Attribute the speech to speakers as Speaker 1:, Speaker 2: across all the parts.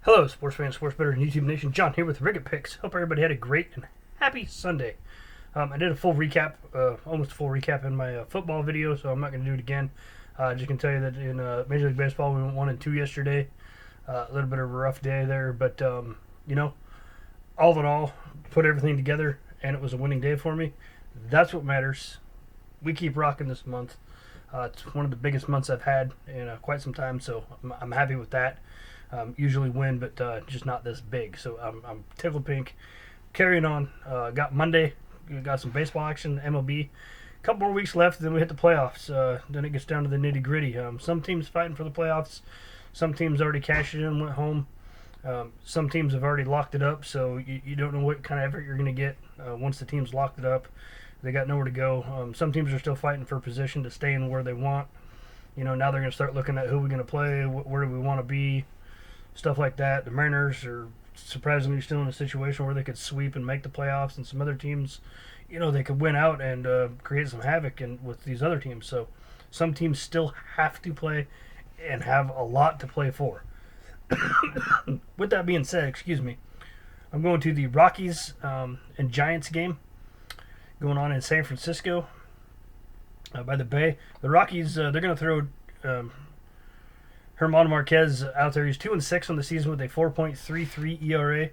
Speaker 1: Hello, sports fans, sports bettors, and YouTube Nation. John here with Ricket Picks. Hope everybody had a great and happy Sunday. I did a full recap, almost a full recap in my football video, so I'm not going to do it again. Just can tell you that in Major League Baseball, we went 1-2 yesterday. A little bit of a rough day there, but all in all, put everything together, and it was a winning day for me. That's what matters. We keep rocking this month. It's one of the biggest months I've had in quite some time, so I'm happy with that. Usually win, but just not this big. So I'm tickled pink. Carrying on. Got Monday. Got some baseball action, MLB. A couple more weeks left, then we hit the playoffs. Then it gets down to the nitty gritty. Some teams fighting for the playoffs. Some teams already cashed it in, went home. Some teams have already locked it up, so you don't know what kind of effort you're going to get once the team's locked it up. They got nowhere to go. Some teams are still fighting for position to stay in where they want. Now they're going to start looking at who we're going to play, where do we want to be, stuff like that. The Mariners are surprisingly still in a situation where they could sweep and make the playoffs, and some other teams, they could win out and create some havoc with these other teams. So some teams still have to play and have a lot to play for. With that being said, excuse me, I'm going to the Rockies and Giants game going on in San Francisco by the Bay. The Rockies, they're going to throw German Marquez out there. He's 2-6 on the season with a 4.33 ERA.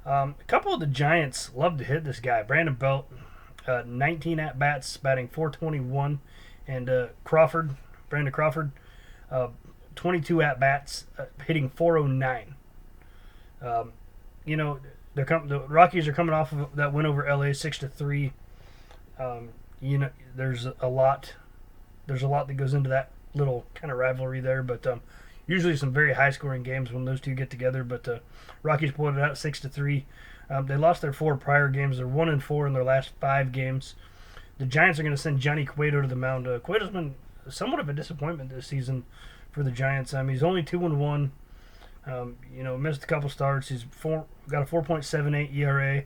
Speaker 1: A couple of the Giants love to hit this guy. Brandon Belt, 19 at-bats, batting .421. And Brandon Crawford, 22 at-bats, hitting .409. The Rockies are coming off of that win over LA 6-3. There's a lot that goes into that little kind of rivalry there, but usually some very high-scoring games when those two get together. But Rockies pulled it out 6-3. They lost their 4 prior games. They're 1-4 in their last 5 games. The Giants are going to send Johnny Cueto to the mound. Cueto's been somewhat of a disappointment this season for the Giants. He's only 2-1. Missed a couple starts. He's got a 4.78 ERA.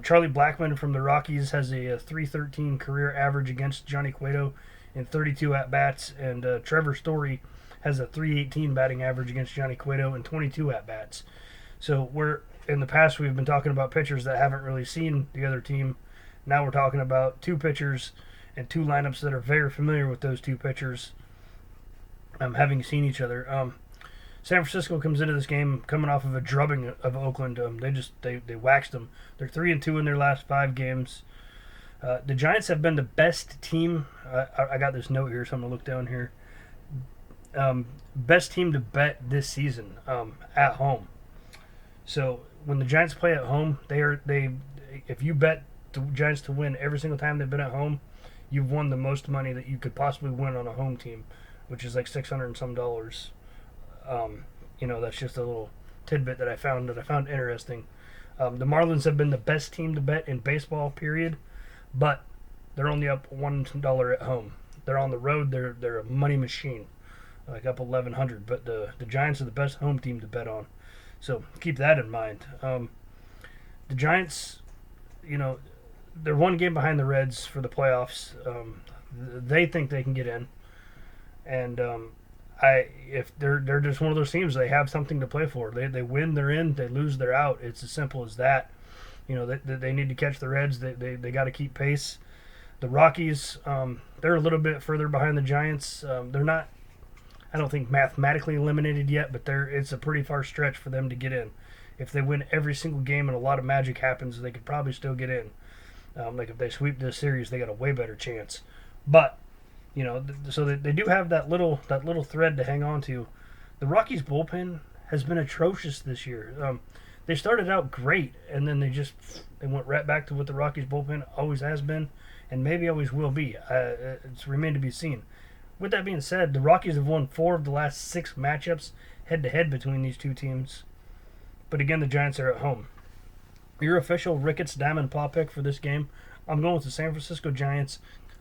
Speaker 1: Charlie Blackmon from the Rockies has a 3.13 career average against Johnny Cueto in 32 at-bats, and Trevor Story has a 3.18 batting average against Johnny Cueto in 22 at-bats. So in the past we've been talking about pitchers that haven't really seen the other team. Now we're talking about 2 pitchers and 2 lineups that are very familiar with those 2 pitchers, having seen each other. San Francisco comes into this game coming off of a drubbing of Oakland. They waxed them. They're 3-2 in their last 5 games. The Giants have been the best team. I got this note here, so I'm going to look down here. Best team to bet this season at home. So when the Giants play at home, if you bet the Giants to win every single time they've been at home, you've won the most money that you could possibly win on a home team, which is like $600 and some dollars. That's just a little tidbit that I found interesting. The Marlins have been the best team to bet in baseball, period. But they're only up $1 at home. They're on the road. They're a money machine, like up 1,100. But the Giants are the best home team to bet on, so keep that in mind. The Giants, they're 1 game behind the Reds for the playoffs. They think they can get in, and if they're just one of those teams, they have something to play for. They win, they're in. They lose, they're out. It's as simple as that. They need to catch the Reds. They got to keep pace. The Rockies, they're a little bit further behind the Giants. They're not, I don't think, mathematically eliminated yet, but it's a pretty far stretch for them to get in. If they win every single game and a lot of magic happens, they could probably still get in. Like if they sweep this series, they got a way better chance. But so they do have that little thread to hang on to. The Rockies bullpen has been atrocious this year. They started out great, and then they went right back to what the Rockies bullpen always has been, and maybe always will be. It's remained to be seen. With that being said, the Rockies have won 4 of the last 6 matchups head-to-head between these 2 teams. But again, the Giants are at home. Your official Ricketts Diamond Paw pick for this game, I'm going with the San Francisco Giants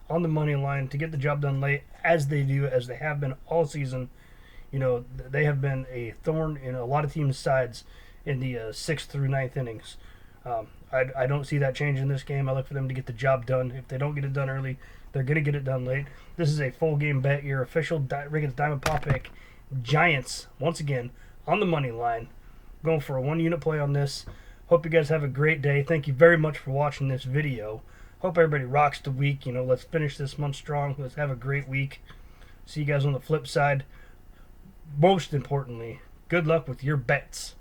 Speaker 1: on the money line to get the job done late, as they have been all season. They have been a thorn in a lot of teams' sides in the 6th through 9th innings. I don't see that change in this game. I look for them to get the job done. If they don't get it done early, they're going to get it done late. This is a full game bet. Your official Ricketts Diamond Paw pick, Giants, once again, on the money line. Going for a 1-unit play on this. Hope you guys have a great day. Thank you very much for watching this video. Hope everybody rocks the week. Let's finish this month strong. Let's have a great week. See you guys on the flip side. Most importantly, good luck with your bets.